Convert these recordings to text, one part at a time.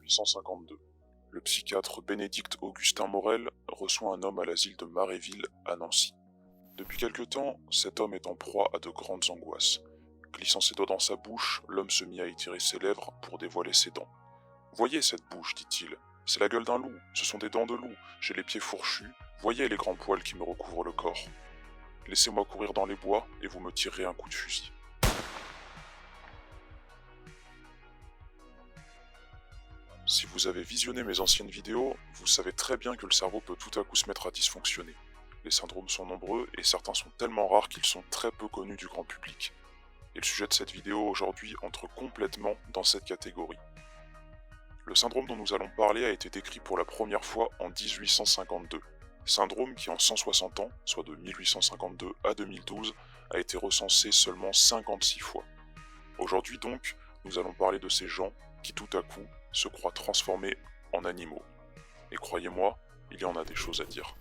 1852. Le psychiatre Bénédicte Augustin Morel reçoit un homme à l'asile de Maréville à Nancy. Depuis quelque temps, cet homme est en proie à de grandes angoisses. Glissant ses doigts dans sa bouche, l'homme se mit à étirer ses lèvres pour dévoiler ses dents. « Voyez cette bouche, dit-il, c'est la gueule d'un loup, ce sont des dents de loup, j'ai les pieds fourchus, voyez les grands poils qui me recouvrent le corps. Laissez-moi courir dans les bois et vous me tirerez un coup de fusil. » Si vous avez visionné mes anciennes vidéos, vous savez très bien que le cerveau peut tout à coup se mettre à dysfonctionner. Les syndromes sont nombreux et certains sont tellement rares qu'ils sont très peu connus du grand public. Et le sujet de cette vidéo aujourd'hui entre complètement dans cette catégorie. Le syndrome dont nous allons parler a été décrit pour la première fois en 1852. Syndrome qui en 160 ans, soit de 1852 à 2012, a été recensé seulement 56 fois. Aujourd'hui donc, nous allons parler de ces gens qui tout à coup se croient transformés en animaux. Et croyez-moi, il y en a des choses à dire.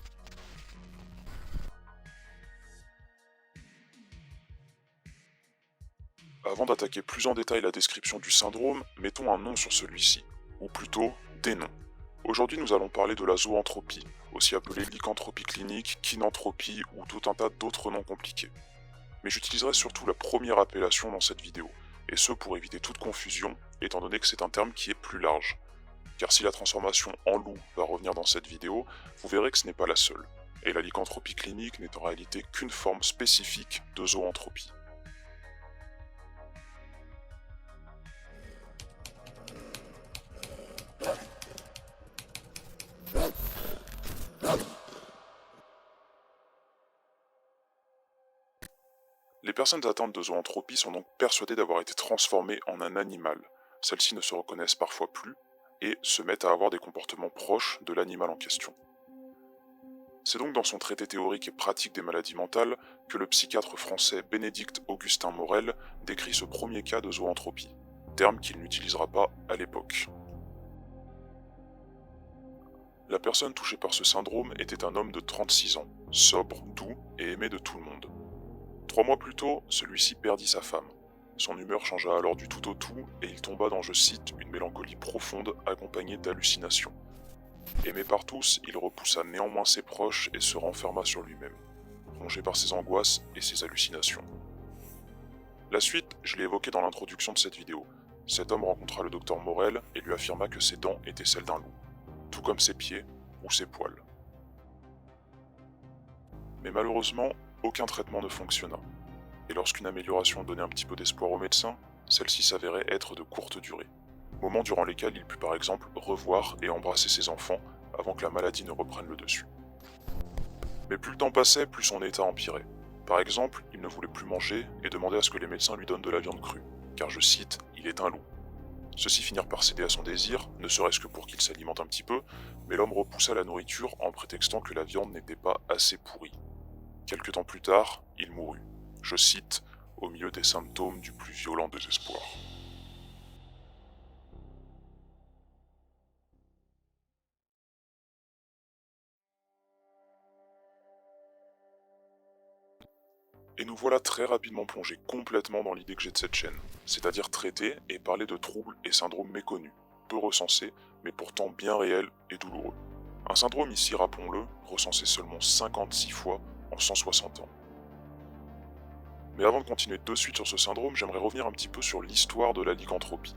Avant d'attaquer plus en détail la description du syndrome, mettons un nom sur celui-ci, ou plutôt des noms. Aujourd'hui nous allons parler de la zoanthropie, aussi appelée lycanthropie clinique, kynanthropie ou tout un tas d'autres noms compliqués. Mais j'utiliserai surtout la première appellation dans cette vidéo, et ce pour éviter toute confusion, étant donné que c'est un terme qui est plus large. Car si la transformation en loup va revenir dans cette vidéo, vous verrez que ce n'est pas la seule, et la lycanthropie clinique n'est en réalité qu'une forme spécifique de zoanthropie. Les personnes atteintes de zoanthropie sont donc persuadées d'avoir été transformées en un animal. Celles-ci ne se reconnaissent parfois plus et se mettent à avoir des comportements proches de l'animal en question. C'est donc dans son traité théorique et pratique des maladies mentales que le psychiatre français Bénédicte Augustin Morel décrit ce premier cas de zoanthropie, terme qu'il n'utilisera pas à l'époque. La personne touchée par ce syndrome était un homme de 36 ans, sobre, doux et aimé de tout le monde. 3 mois plus tôt, celui-ci perdit sa femme. Son humeur changea alors du tout au tout et il tomba dans, je cite, une mélancolie profonde accompagnée d'hallucinations. Aimé par tous, il repoussa néanmoins ses proches et se renferma sur lui-même, rongé par ses angoisses et ses hallucinations. La suite, je l'ai évoqué dans l'introduction de cette vidéo. Cet homme rencontra le docteur Morel et lui affirma que ses dents étaient celles d'un loup, tout comme ses pieds ou ses poils. Mais malheureusement, aucun traitement ne fonctionna. Et lorsqu'une amélioration donnait un petit peu d'espoir au médecin, celle-ci s'avérait être de courte durée. Moments durant lesquels il put par exemple revoir et embrasser ses enfants avant que la maladie ne reprenne le dessus. Mais plus le temps passait, plus son état empirait. Par exemple, il ne voulait plus manger et demandait à ce que les médecins lui donnent de la viande crue, car je cite, il est un loup. Ceux-ci finirent par céder à son désir, ne serait-ce que pour qu'il s'alimente un petit peu, mais l'homme repoussa la nourriture en prétextant que la viande n'était pas assez pourrie. Quelque temps plus tard, il mourut, je cite, au milieu des symptômes du plus violent désespoir. Et nous voilà très rapidement plongés complètement dans l'idée que j'ai de cette chaîne, c'est-à-dire traiter et parler de troubles et syndromes méconnus, peu recensés, mais pourtant bien réels et douloureux. Un syndrome ici, rappelons-le, recensé seulement 56 fois en 160 ans. Mais avant de continuer de suite sur ce syndrome, j'aimerais revenir un petit peu sur l'histoire de la lycanthropie.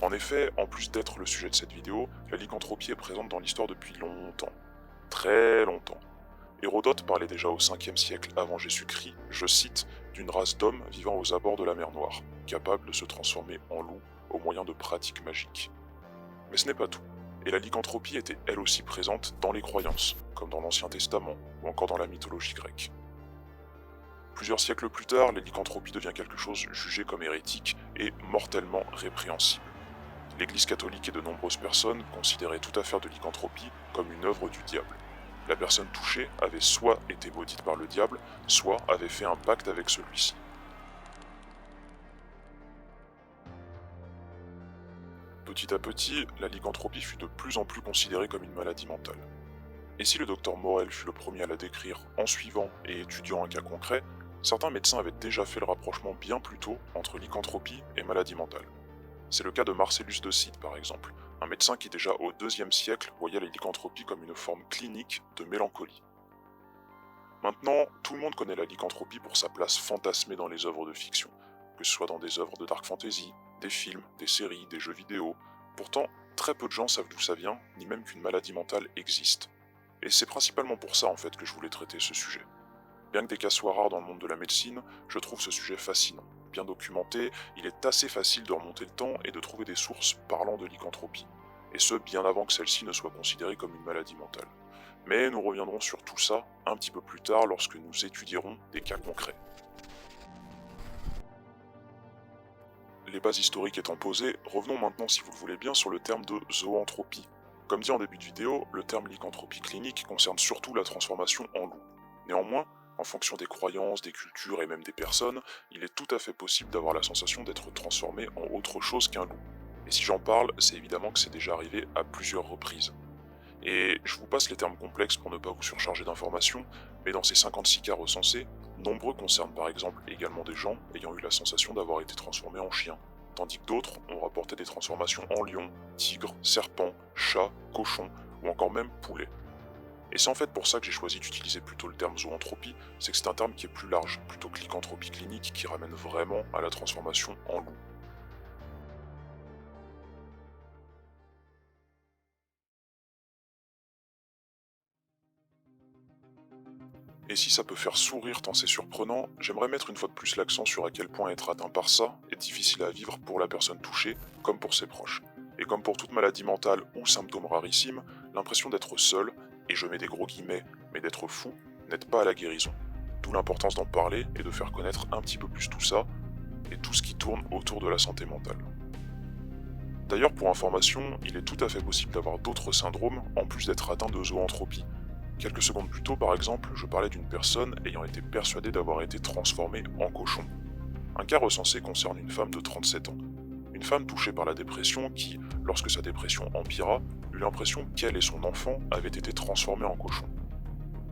En effet, en plus d'être le sujet de cette vidéo, la lycanthropie est présente dans l'histoire depuis longtemps. Très longtemps. Hérodote parlait déjà au 5e siècle avant Jésus-Christ, je cite, d'une race d'hommes vivant aux abords de la mer Noire, capable de se transformer en loup au moyen de pratiques magiques. Mais ce n'est pas tout, et la lycanthropie était elle aussi présente dans les croyances, comme dans l'Ancien Testament ou encore dans la mythologie grecque. Plusieurs siècles plus tard, la lycanthropie devient quelque chose jugé comme hérétique et mortellement répréhensible. L'Église catholique et de nombreuses personnes considéraient toute affaire de lycanthropie comme une œuvre du diable. La personne touchée avait soit été maudite par le diable, soit avait fait un pacte avec celui-ci. Petit à petit, la lycanthropie fut de plus en plus considérée comme une maladie mentale. Et si le docteur Morel fut le premier à la décrire en suivant et étudiant un cas concret, certains médecins avaient déjà fait le rapprochement bien plus tôt entre lycanthropie et maladie mentale. C'est le cas de Marcellus de Cide par exemple, un médecin qui déjà au IIe siècle voyait la lycanthropie comme une forme clinique de mélancolie. Maintenant, tout le monde connaît la lycanthropie pour sa place fantasmée dans les œuvres de fiction, que ce soit dans des œuvres de dark fantasy, des films, des séries, des jeux vidéo. Pourtant, très peu de gens savent d'où ça vient, ni même qu'une maladie mentale existe. Et c'est principalement pour ça en fait que je voulais traiter ce sujet. Bien que des cas soient rares dans le monde de la médecine, je trouve ce sujet fascinant. Bien documenté, il est assez facile de remonter le temps et de trouver des sources parlant de lycanthropie. Et ce, bien avant que celle-ci ne soit considérée comme une maladie mentale. Mais nous reviendrons sur tout ça un petit peu plus tard lorsque nous étudierons des cas concrets. Les bases historiques étant posées, revenons maintenant si vous le voulez bien sur le terme de zoanthropie. Comme dit en début de vidéo, le terme lycanthropie clinique concerne surtout la transformation en loup. Néanmoins, en fonction des croyances, des cultures et même des personnes, il est tout à fait possible d'avoir la sensation d'être transformé en autre chose qu'un loup. Et si j'en parle, c'est évidemment que c'est déjà arrivé à plusieurs reprises. Et je vous passe les termes complexes pour ne pas vous surcharger d'informations, mais dans ces 56 cas recensés, nombreux concernent par exemple également des gens ayant eu la sensation d'avoir été transformés en chiens, tandis que d'autres ont rapporté des transformations en lion, tigre, serpent, chat, cochon ou encore même poulet. Et c'est en fait pour ça que j'ai choisi d'utiliser plutôt le terme zoanthropie, c'est que c'est un terme qui est plus large, plutôt que lycanthropie clinique qui ramène vraiment à la transformation en loup. Et si ça peut faire sourire tant c'est surprenant, j'aimerais mettre une fois de plus l'accent sur à quel point être atteint par ça est difficile à vivre pour la personne touchée comme pour ses proches. Et comme pour toute maladie mentale ou symptôme rarissime, l'impression d'être seul, et je mets des gros guillemets, mais d'être fou, n'aide pas à la guérison. D'où l'importance d'en parler et de faire connaître un petit peu plus tout ça et tout ce qui tourne autour de la santé mentale. D'ailleurs, pour information, il est tout à fait possible d'avoir d'autres syndromes en plus d'être atteint de zoanthropie. Quelques secondes plus tôt, par exemple, je parlais d'une personne ayant été persuadée d'avoir été transformée en cochon. Un cas recensé concerne une femme de 37 ans. Une femme touchée par la dépression qui, lorsque sa dépression empira, eut l'impression qu'elle et son enfant avaient été transformés en cochon.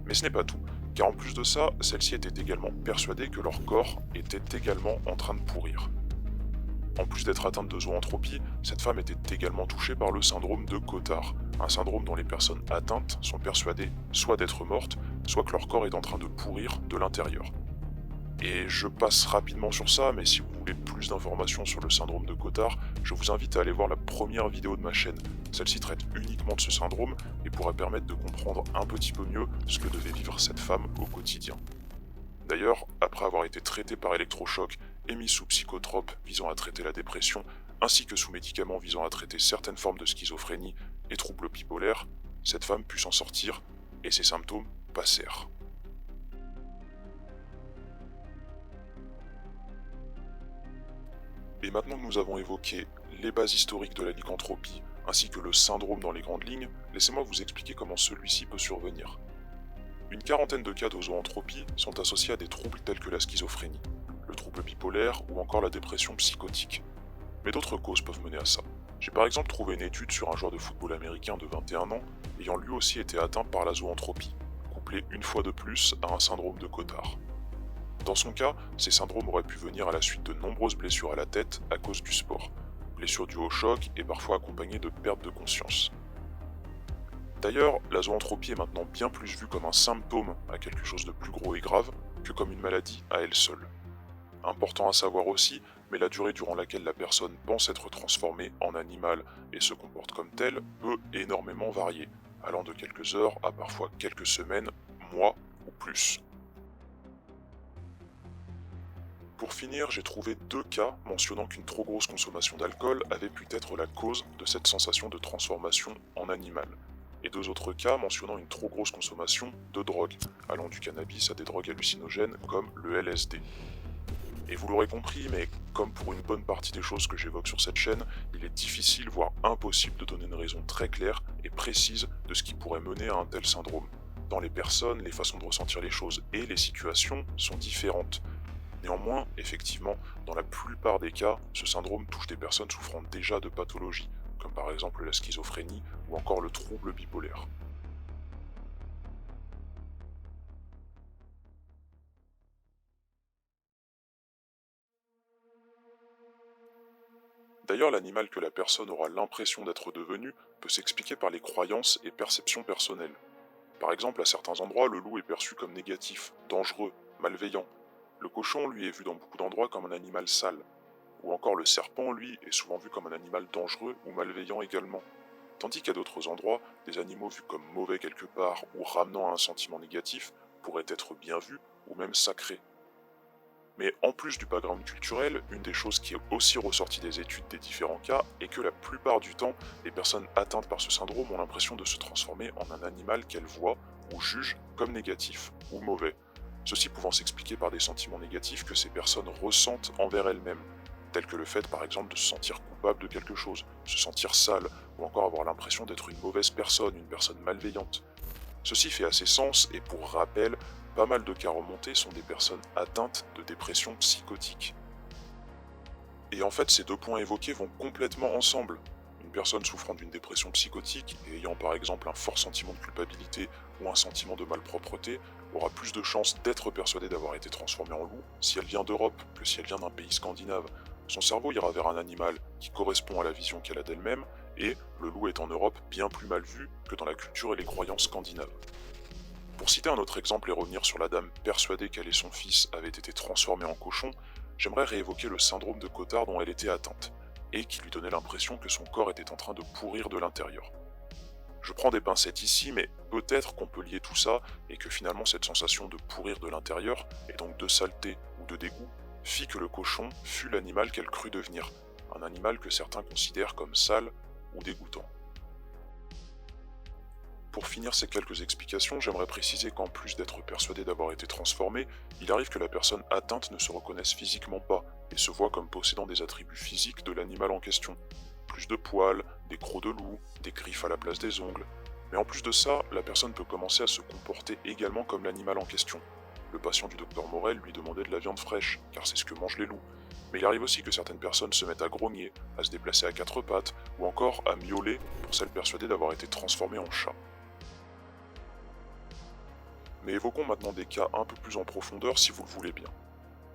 Mais ce n'est pas tout, car en plus de ça, celle-ci était également persuadée que leur corps était également en train de pourrir. En plus d'être atteinte de zoanthropie, cette femme était également touchée par le syndrome de Cotard, un syndrome dont les personnes atteintes sont persuadées soit d'être mortes, soit que leur corps est en train de pourrir de l'intérieur. Et je passe rapidement sur ça, mais si vous voulez plus d'informations sur le syndrome de Cotard, je vous invite à aller voir la première vidéo de ma chaîne. Celle-ci traite uniquement de ce syndrome et pourrait permettre de comprendre un petit peu mieux ce que devait vivre cette femme au quotidien. D'ailleurs, après avoir été traitée par électrochoc et mise sous psychotropes visant à traiter la dépression, ainsi que sous médicaments visant à traiter certaines formes de schizophrénie et troubles bipolaires, cette femme put s'en sortir et ses symptômes passèrent. Et maintenant que nous avons évoqué les bases historiques de la lycanthropie ainsi que le syndrome dans les grandes lignes, laissez-moi vous expliquer comment celui-ci peut survenir. Une quarantaine de cas de zoanthropie sont associés à des troubles tels que la schizophrénie, le trouble bipolaire ou encore la dépression psychotique. Mais d'autres causes peuvent mener à ça. J'ai par exemple trouvé une étude sur un joueur de football américain de 21 ans ayant lui aussi été atteint par la zoanthropie, couplé une fois de plus à un syndrome de Cotard. Dans son cas, ces syndromes auraient pu venir à la suite de nombreuses blessures à la tête à cause du sport, blessures dues au choc et parfois accompagnées de perte de conscience. D'ailleurs, la zoanthropie est maintenant bien plus vue comme un symptôme à quelque chose de plus gros et grave que comme une maladie à elle seule. Important à savoir aussi, mais la durée durant laquelle la personne pense être transformée en animal et se comporte comme telle peut énormément varier, allant de quelques heures à parfois quelques semaines, mois ou plus. Pour finir, j'ai trouvé deux cas mentionnant qu'une trop grosse consommation d'alcool avait pu être la cause de cette sensation de transformation en animal, et deux autres cas mentionnant une trop grosse consommation de drogue, allant du cannabis à des drogues hallucinogènes comme le LSD. Et vous l'aurez compris, mais comme pour une bonne partie des choses que j'évoque sur cette chaîne, il est difficile, voire impossible de donner une raison très claire et précise de ce qui pourrait mener à un tel syndrome. Dans les personnes, les façons de ressentir les choses et les situations sont différentes. Néanmoins, effectivement, dans la plupart des cas, ce syndrome touche des personnes souffrant déjà de pathologies, comme par exemple la schizophrénie ou encore le trouble bipolaire. D'ailleurs, l'animal que la personne aura l'impression d'être devenu peut s'expliquer par les croyances et perceptions personnelles. Par exemple, à certains endroits, le loup est perçu comme négatif, dangereux, malveillant. Le cochon, lui, est vu dans beaucoup d'endroits comme un animal sale. Ou encore le serpent, lui, est souvent vu comme un animal dangereux ou malveillant également. Tandis qu'à d'autres endroits, des animaux vus comme mauvais quelque part ou ramenant à un sentiment négatif pourraient être bien vus ou même sacrés. Mais en plus du background culturel, une des choses qui est aussi ressortie des études des différents cas est que la plupart du temps, les personnes atteintes par ce syndrome ont l'impression de se transformer en un animal qu'elles voient ou jugent comme négatif ou mauvais. Ceci pouvant s'expliquer par des sentiments négatifs que ces personnes ressentent envers elles-mêmes, tels que le fait par exemple de se sentir coupable de quelque chose, se sentir sale, ou encore avoir l'impression d'être une mauvaise personne, une personne malveillante. Ceci fait assez sens et pour rappel, pas mal de cas remontés sont des personnes atteintes de dépression psychotique. Et en fait, ces deux points évoqués vont complètement ensemble. Une personne souffrant d'une dépression psychotique et ayant par exemple un fort sentiment de culpabilité ou un sentiment de malpropreté aura plus de chances d'être persuadée d'avoir été transformée en loup si elle vient d'Europe que si elle vient d'un pays scandinave. Son cerveau ira vers un animal qui correspond à la vision qu'elle a d'elle-même, et le loup est en Europe bien plus mal vu que dans la culture et les croyances scandinaves. Pour citer un autre exemple et revenir sur la dame persuadée qu'elle et son fils avaient été transformés en cochons, j'aimerais réévoquer le syndrome de Cotard dont elle était atteinte, et qui lui donnait l'impression que son corps était en train de pourrir de l'intérieur. Je prends des pincettes ici, mais peut-être qu'on peut lier tout ça, et que finalement cette sensation de pourrir de l'intérieur, et donc de saleté ou de dégoût, fit que le cochon fut l'animal qu'elle crut devenir, un animal que certains considèrent comme sale ou dégoûtant. Pour finir ces quelques explications, j'aimerais préciser qu'en plus d'être persuadé d'avoir été transformé, il arrive que la personne atteinte ne se reconnaisse physiquement pas et se voit comme possédant des attributs physiques de l'animal en question. Plus de poils, des crocs de loup, des griffes à la place des ongles. Mais en plus de ça, la personne peut commencer à se comporter également comme l'animal en question. Le patient du docteur Morel lui demandait de la viande fraîche, car c'est ce que mangent les loups. Mais il arrive aussi que certaines personnes se mettent à grogner, à se déplacer à quatre pattes, ou encore à miauler pour celles persuadées d'avoir été transformées en chat. Mais évoquons maintenant des cas un peu plus en profondeur si vous le voulez bien.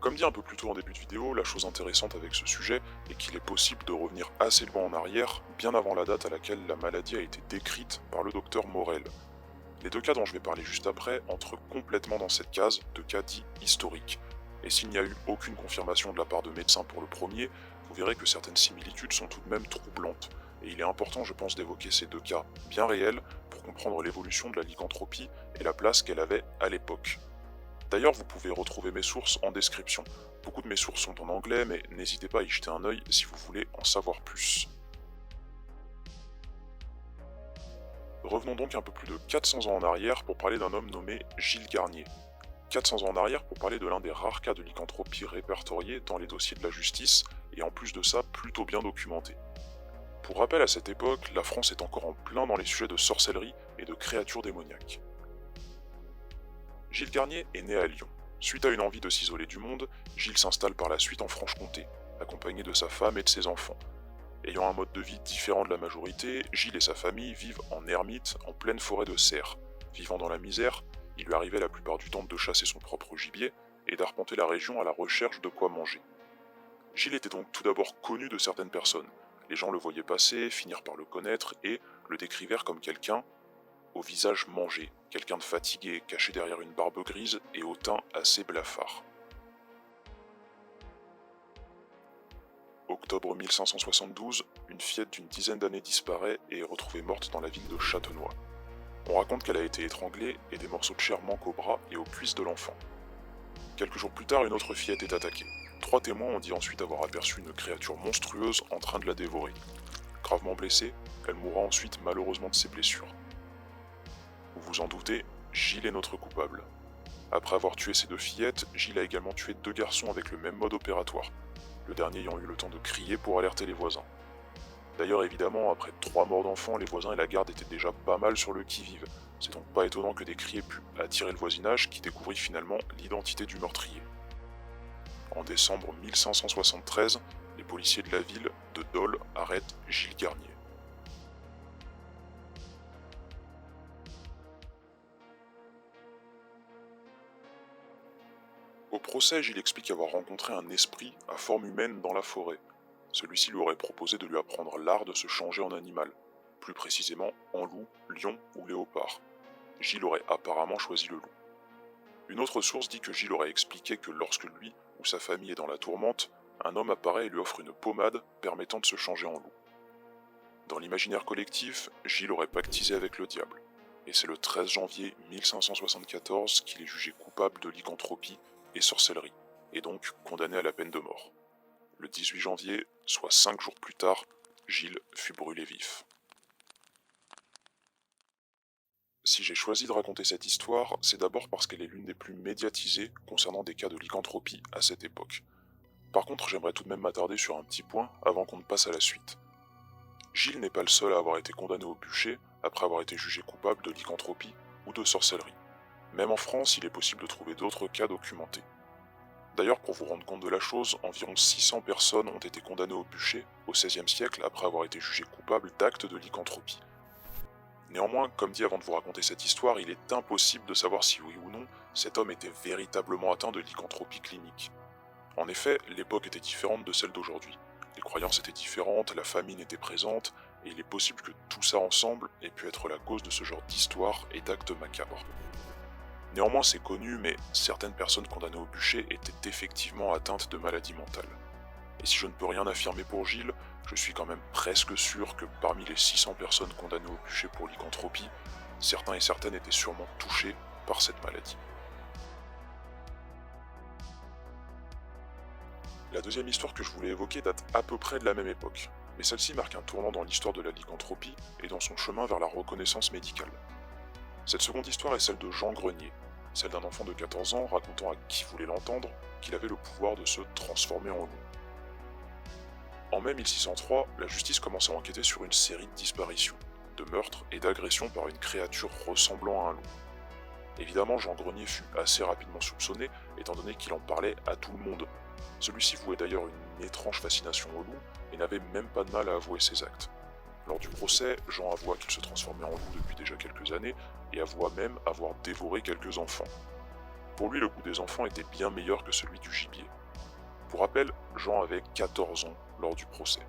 Comme dit un peu plus tôt en début de vidéo, la chose intéressante avec ce sujet est qu'il est possible de revenir assez loin en arrière, bien avant la date à laquelle la maladie a été décrite par le docteur Morel. Les deux cas dont je vais parler juste après entrent complètement dans cette case de cas dits historiques. Et s'il n'y a eu aucune confirmation de la part de médecins pour le premier, vous verrez que certaines similitudes sont tout de même troublantes. Et il est important, je pense, d'évoquer ces deux cas bien réels pour comprendre l'évolution de la lycanthropie et la place qu'elle avait à l'époque. D'ailleurs, vous pouvez retrouver mes sources en description. Beaucoup de mes sources sont en anglais, mais n'hésitez pas à y jeter un œil si vous voulez en savoir plus. Revenons donc un peu plus de 400 ans en arrière pour parler d'un homme nommé Gilles Garnier. 400 ans en arrière pour parler de l'un des rares cas de lycanthropie répertoriés dans les dossiers de la justice, et en plus de ça, plutôt bien documentés. Pour rappel, à cette époque, la France est encore en plein dans les sujets de sorcellerie et de créatures démoniaques. Gilles Garnier est né à Lyon. Suite à une envie de s'isoler du monde, Gilles s'installe par la suite en Franche-Comté, accompagné de sa femme et de ses enfants. Ayant un mode de vie différent de la majorité, Gilles et sa famille vivent en ermite en pleine forêt de serre. Vivant dans la misère, il lui arrivait la plupart du temps de chasser son propre gibier et d'arpenter la région à la recherche de quoi manger. Gilles était donc tout d'abord connu de certaines personnes. Les gens le voyaient passer, finirent par le connaître et le décrivèrent comme quelqu'un au visage mangé, quelqu'un de fatigué, caché derrière une barbe grise et au teint assez blafard. Octobre 1572, une fillette d'une dizaine d'années disparaît et est retrouvée morte dans la ville de Châtenois. On raconte qu'elle a été étranglée et des morceaux de chair manquent aux bras et aux cuisses de l'enfant. Quelques jours plus tard, une autre fillette est attaquée. 3 témoins ont dit ensuite avoir aperçu une créature monstrueuse en train de la dévorer. Gravement blessée, elle mourra ensuite malheureusement de ses blessures. Vous vous en doutez, Gilles est notre coupable. Après avoir tué ces 2 fillettes, Gilles a également tué 2 garçons avec le même mode opératoire, le dernier ayant eu le temps de crier pour alerter les voisins. D'ailleurs, évidemment, après 3 morts d'enfants, les voisins et la garde étaient déjà pas mal sur le qui-vive. C'est donc pas étonnant que des cris aient pu attirer le voisinage qui découvrit finalement l'identité du meurtrier. En décembre 1573, les policiers de la ville de Dole arrêtent Gilles Garnier. Au procès, Gilles explique avoir rencontré un esprit à forme humaine dans la forêt. Celui-ci lui aurait proposé de lui apprendre l'art de se changer en animal, plus précisément en loup, lion ou léopard. Gilles aurait apparemment choisi le loup. Une autre source dit que Gilles aurait expliqué que lorsque lui ou sa famille est dans la tourmente, un homme apparaît et lui offre une pommade permettant de se changer en loup. Dans l'imaginaire collectif, Gilles aurait pactisé avec le diable, et c'est le 13 janvier 1574 qu'il est jugé coupable de lycanthropie et sorcellerie, et donc condamné à la peine de mort. Le 18 janvier, soit 5 jours plus tard, Gilles fut brûlé vif. Si j'ai choisi de raconter cette histoire, c'est d'abord parce qu'elle est l'une des plus médiatisées concernant des cas de lycanthropie à cette époque. Par contre, j'aimerais tout de même m'attarder sur un petit point avant qu'on ne passe à la suite. Gilles n'est pas le seul à avoir été condamné au bûcher après avoir été jugé coupable de lycanthropie ou de sorcellerie. Même en France, il est possible de trouver d'autres cas documentés. D'ailleurs, pour vous rendre compte de la chose, environ 600 personnes ont été condamnées au bûcher au XVIe siècle après avoir été jugées coupables d'actes de lycanthropie. Néanmoins, comme dit avant de vous raconter cette histoire, il est impossible de savoir si oui ou non cet homme était véritablement atteint de lycanthropie clinique. En effet, l'époque était différente de celle d'aujourd'hui. Les croyances étaient différentes, la famine était présente, et il est possible que tout ça ensemble ait pu être la cause de ce genre d'histoire et d'actes macabres. Néanmoins, c'est connu, mais certaines personnes condamnées au bûcher étaient effectivement atteintes de maladies mentales. Et si je ne peux rien affirmer pour Gilles, je suis quand même presque sûr que parmi les 600 personnes condamnées au bûcher pour lycanthropie, certains et certaines étaient sûrement touchés par cette maladie. La deuxième histoire que je voulais évoquer date à peu près de la même époque, mais celle-ci marque un tournant dans l'histoire de la lycanthropie et dans son chemin vers la reconnaissance médicale. Cette seconde histoire est celle de Jean Grenier, celle d'un enfant de 14 ans racontant à qui voulait l'entendre qu'il avait le pouvoir de se transformer en loup. En mai 1603, la justice commence à enquêter sur une série de disparitions, de meurtres et d'agressions par une créature ressemblant à un loup. Évidemment, Jean Grenier fut assez rapidement soupçonné, étant donné qu'il en parlait à tout le monde. Celui-ci vouait d'ailleurs une étrange fascination au loup et n'avait même pas de mal à avouer ses actes. Lors du procès, Jean avoua qu'il se transformait en loup depuis déjà quelques années et avoua même avoir dévoré quelques enfants. Pour lui, le goût des enfants était bien meilleur que celui du gibier. Pour rappel, Jean avait 14 ans lors du procès.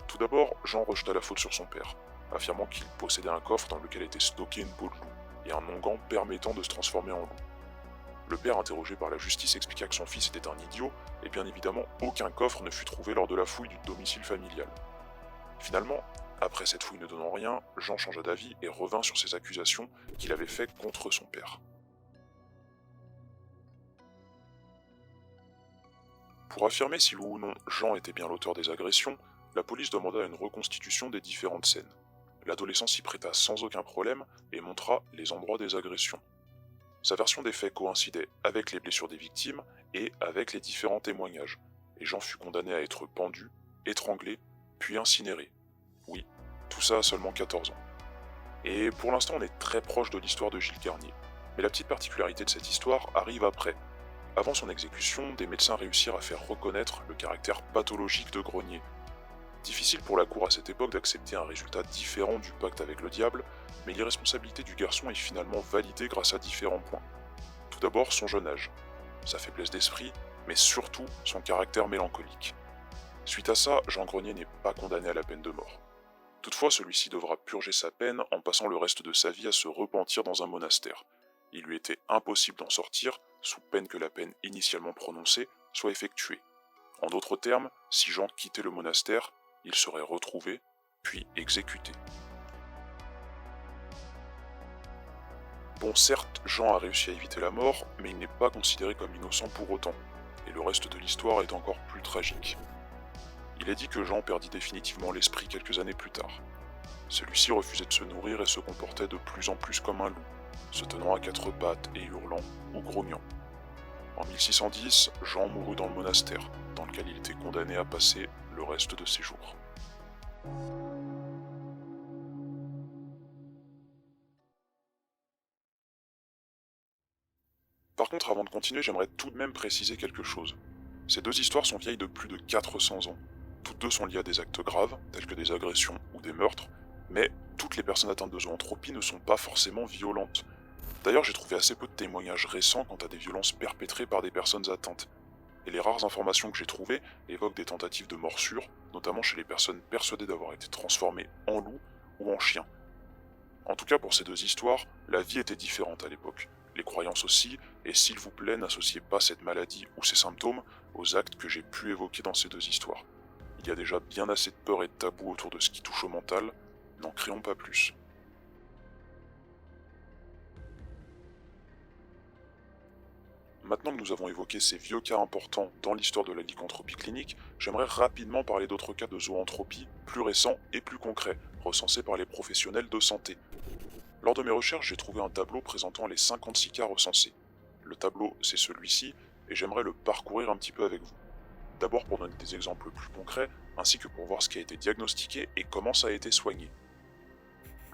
Tout d'abord, Jean rejeta la faute sur son père, affirmant qu'il possédait un coffre dans lequel était stocké une peau de loup et un onguent permettant de se transformer en loup. Le père, interrogé par la justice, expliqua que son fils était un idiot et bien évidemment aucun coffre ne fut trouvé lors de la fouille du domicile familial. Finalement, après cette fouille ne donnant rien, Jean changea d'avis et revint sur ses accusations qu'il avait faites contre son père. Pour affirmer si oui ou non Jean était bien l'auteur des agressions, la police demanda une reconstitution des différentes scènes. L'adolescent s'y prêta sans aucun problème et montra les endroits des agressions. Sa version des faits coïncidait avec les blessures des victimes et avec les différents témoignages, et Jean fut condamné à être pendu, étranglé, puis incinéré. Oui, tout ça à seulement 14 ans. Et pour l'instant on est très proche de l'histoire de Gilles Garnier, mais la petite particularité de cette histoire arrive après. Avant son exécution, des médecins réussirent à faire reconnaître le caractère pathologique de Grenier. Difficile pour la cour à cette époque d'accepter un résultat différent du pacte avec le diable, mais l'irresponsabilité du garçon est finalement validée grâce à différents points. Tout d'abord son jeune âge, sa faiblesse d'esprit, mais surtout son caractère mélancolique. Suite à ça, Jean Grenier n'est pas condamné à la peine de mort. Toutefois, celui-ci devra purger sa peine en passant le reste de sa vie à se repentir dans un monastère. Il lui était impossible d'en sortir, sous peine que la peine initialement prononcée soit effectuée. En d'autres termes, si Jean quittait le monastère, il serait retrouvé, puis exécuté. Bon, certes, Jean a réussi à éviter la mort, mais il n'est pas considéré comme innocent pour autant, et le reste de l'histoire est encore plus tragique. Il est dit que Jean perdit définitivement l'esprit quelques années plus tard. Celui-ci refusait de se nourrir et se comportait de plus en plus comme un loup, se tenant à quatre pattes et hurlant ou grognant. En 1610, Jean mourut dans le monastère, dans lequel il était condamné à passer le reste de ses jours. Par contre, avant de continuer, j'aimerais tout de même préciser quelque chose. Ces deux histoires sont vieilles de plus de 400 ans. Toutes deux sont liées à des actes graves, tels que des agressions ou des meurtres, mais toutes les personnes atteintes de zoanthropie ne sont pas forcément violentes. D'ailleurs, j'ai trouvé assez peu de témoignages récents quant à des violences perpétrées par des personnes atteintes. et les rares informations que j'ai trouvées évoquent des tentatives de morsure, notamment chez les personnes persuadées d'avoir été transformées en loup ou en chien. En tout cas pour ces deux histoires, la vie était différente à l'époque, les croyances aussi, et s'il vous plaît n'associez pas cette maladie ou ses symptômes aux actes que j'ai pu évoquer dans ces deux histoires. Il y a déjà bien assez de peur et de tabou autour de ce qui touche au mental, n'en créons pas plus. Maintenant que nous avons évoqué ces vieux cas importants dans l'histoire de la lycanthropie clinique, j'aimerais rapidement parler d'autres cas de zoanthropie plus récents et plus concrets, recensés par les professionnels de santé. Lors de mes recherches, j'ai trouvé un tableau présentant les 56 cas recensés. Le tableau, c'est celui-ci, et j'aimerais le parcourir un petit peu avec vous. D'abord pour donner des exemples plus concrets, ainsi que pour voir ce qui a été diagnostiqué et comment ça a été soigné.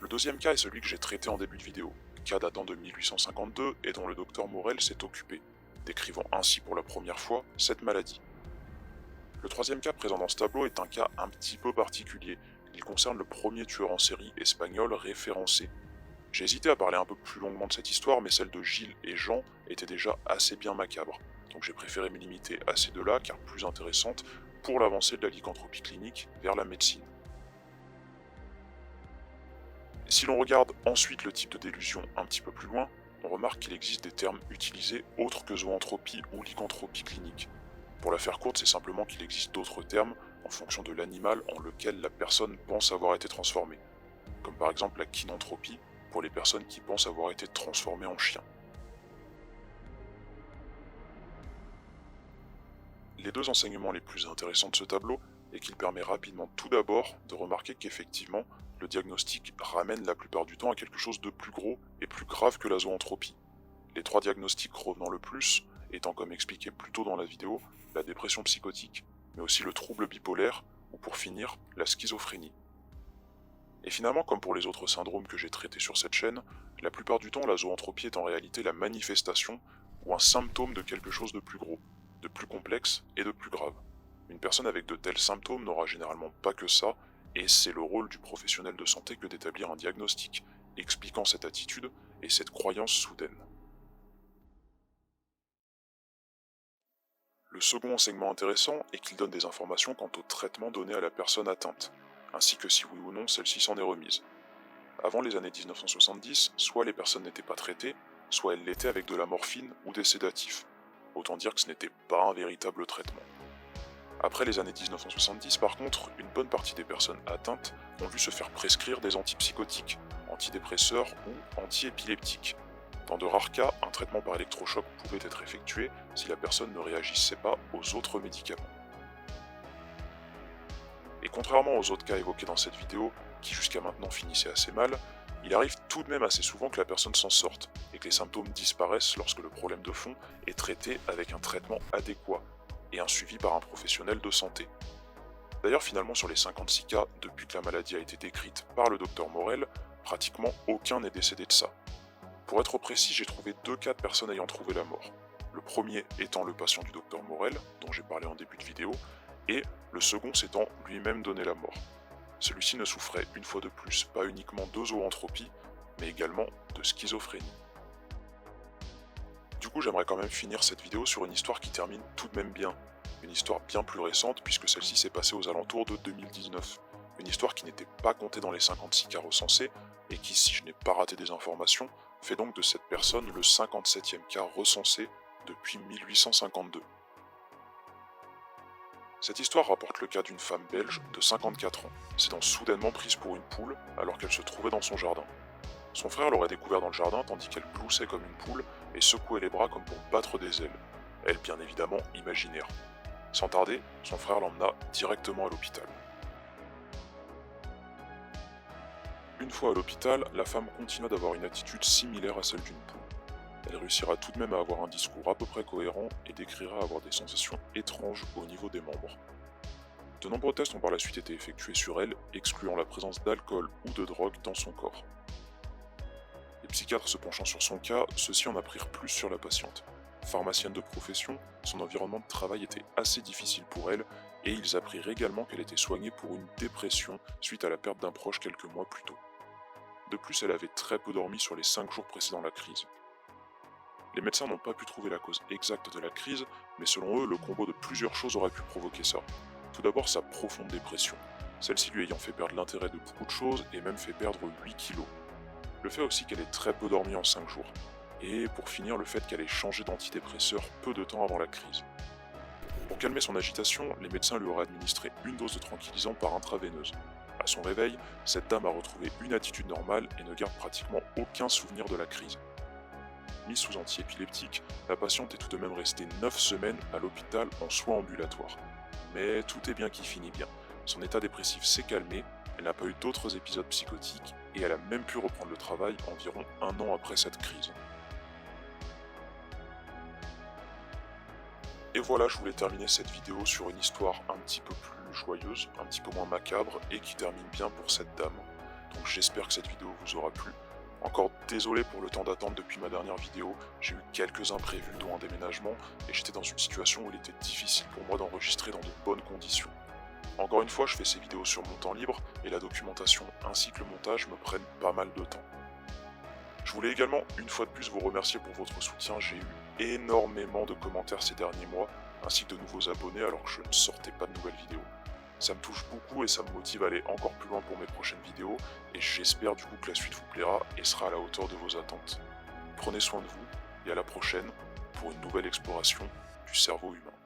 Le deuxième cas est celui que j'ai traité en début de vidéo, cas datant de 1852 et dont le docteur Morel s'est occupé, décrivant ainsi pour la première fois cette maladie. Le troisième cas présent dans ce tableau est un cas un petit peu particulier. Il concerne le premier tueur en série espagnol référencé. J'ai hésité à parler un peu plus longuement de cette histoire, mais celle de Gilles et Jean était déjà assez bien macabre, donc j'ai préféré me limiter à ces deux-là, car plus intéressantes pour l'avancée de la lycanthropie clinique vers la médecine. Si l'on regarde ensuite le type de délusion un petit peu plus loin, on remarque qu'il existe des termes utilisés autres que zoanthropie ou lycanthropie clinique. Pour la faire courte, c'est simplement qu'il existe d'autres termes en fonction de l'animal en lequel la personne pense avoir été transformée, comme par exemple la kynanthropie pour les personnes qui pensent avoir été transformées en chien. Les deux enseignements les plus intéressants de ce tableau est qu'il permet rapidement tout d'abord de remarquer qu'effectivement, le diagnostic ramène la plupart du temps à quelque chose de plus gros et plus grave que la zoanthropie. Les trois diagnostics revenant le plus étant, comme expliqué plus tôt dans la vidéo, la dépression psychotique, mais aussi le trouble bipolaire, ou pour finir, la schizophrénie. Et finalement, comme pour les autres syndromes que j'ai traités sur cette chaîne, la plupart du temps la zoanthropie est en réalité la manifestation ou un symptôme de quelque chose de plus gros, de plus complexe et de plus grave. Une personne avec de tels symptômes n'aura généralement pas que ça, et c'est le rôle du professionnel de santé que d'établir un diagnostic, expliquant cette attitude et cette croyance soudaine. Le second enseignement intéressant est qu'il donne des informations quant au traitement donné à la personne atteinte, ainsi que si oui ou non celle-ci s'en est remise. Avant les années 1970, soit les personnes n'étaient pas traitées, soit elles l'étaient avec de la morphine ou des sédatifs. Autant dire que ce n'était pas un véritable traitement. Après les années 1970, par contre, une bonne partie des personnes atteintes ont vu se faire prescrire des antipsychotiques, antidépresseurs ou antiépileptiques. Dans de rares cas, un traitement par électrochoc pouvait être effectué si la personne ne réagissait pas aux autres médicaments. Et contrairement aux autres cas évoqués dans cette vidéo, qui jusqu'à maintenant finissaient assez mal, il arrive tout de même assez souvent que la personne s'en sorte, et que les symptômes disparaissent lorsque le problème de fond est traité avec un traitement adéquat, et un suivi par un professionnel de santé. D'ailleurs finalement sur les 56 cas depuis que la maladie a été décrite par le docteur Morel, pratiquement aucun n'est décédé de ça. Pour être précis, j'ai trouvé deux cas de personnes ayant trouvé la mort. Le premier étant le patient du docteur Morel, dont j'ai parlé en début de vidéo, et le second s'étant lui-même donné la mort. Celui-ci ne souffrait une fois de plus pas uniquement de zoanthropie, mais également de schizophrénie. Du coup, j'aimerais quand même finir cette vidéo sur une histoire qui termine tout de même bien. Une histoire bien plus récente puisque celle-ci s'est passée aux alentours de 2019. Une histoire qui n'était pas comptée dans les 56 cas recensés et qui, si je n'ai pas raté des informations, fait donc de cette personne le 57e cas recensé depuis 1852. Cette histoire rapporte le cas d'une femme belge de 54 ans, s'étant soudainement prise pour une poule alors qu'elle se trouvait dans son jardin. Son frère l'aurait découvert dans le jardin tandis qu'elle gloussait comme une poule et secouait les bras comme pour battre des ailes. Elle bien évidemment imaginaire. Sans tarder, son frère l'emmena directement à l'hôpital. Une fois à l'hôpital, la femme continua d'avoir une attitude similaire à celle d'une poule. Elle réussira tout de même à avoir un discours à peu près cohérent et décrira avoir des sensations étranges au niveau des membres. De nombreux tests ont par la suite été effectués sur elle, excluant la présence d'alcool ou de drogue dans son corps. Les psychiatres se penchant sur son cas, ceux-ci en apprirent plus sur la patiente. Pharmacienne de profession, son environnement de travail était assez difficile pour elle, et ils apprirent également qu'elle était soignée pour une dépression suite à la perte d'un proche quelques mois plus tôt. De plus, elle avait très peu dormi sur les 5 jours précédant la crise. Les médecins n'ont pas pu trouver la cause exacte de la crise, mais selon eux, le combo de plusieurs choses aurait pu provoquer ça. Tout d'abord, sa profonde dépression, celle-ci lui ayant fait perdre l'intérêt de beaucoup de choses et même fait perdre 8 kilos. Le fait aussi qu'elle ait très peu dormi en 5 jours. Et pour finir, le fait qu'elle ait changé d'antidépresseur peu de temps avant la crise. Pour calmer son agitation, les médecins lui auraient administré une dose de tranquillisant par intraveineuse. À son réveil, cette dame a retrouvé une attitude normale et ne garde pratiquement aucun souvenir de la crise. Mise sous antiépileptique, la patiente est tout de même restée 9 semaines à l'hôpital en soins ambulatoires. Mais tout est bien qui finit bien. Son état dépressif s'est calmé, elle n'a pas eu d'autres épisodes psychotiques et elle a même pu reprendre le travail environ 1 an après cette crise. Et voilà, je voulais terminer cette vidéo sur une histoire un petit peu plus joyeuse, un petit peu moins macabre et qui termine bien pour cette dame. Donc j'espère que cette vidéo vous aura plu. Encore désolé pour le temps d'attente depuis ma dernière vidéo, j'ai eu quelques imprévus dont un déménagement et j'étais dans une situation où il était difficile pour moi d'enregistrer dans de bonnes conditions. Encore une fois, je fais ces vidéos sur mon temps libre et la documentation ainsi que le montage me prennent pas mal de temps. Je voulais également une fois de plus vous remercier pour votre soutien, j'ai eu énormément de commentaires ces derniers mois, ainsi que de nouveaux abonnés alors que je ne sortais pas de nouvelles vidéos. Ça me touche beaucoup et ça me motive à aller encore plus loin pour mes prochaines vidéos, et j'espère du coup que la suite vous plaira et sera à la hauteur de vos attentes. Prenez soin de vous, et à la prochaine pour une nouvelle exploration du cerveau humain.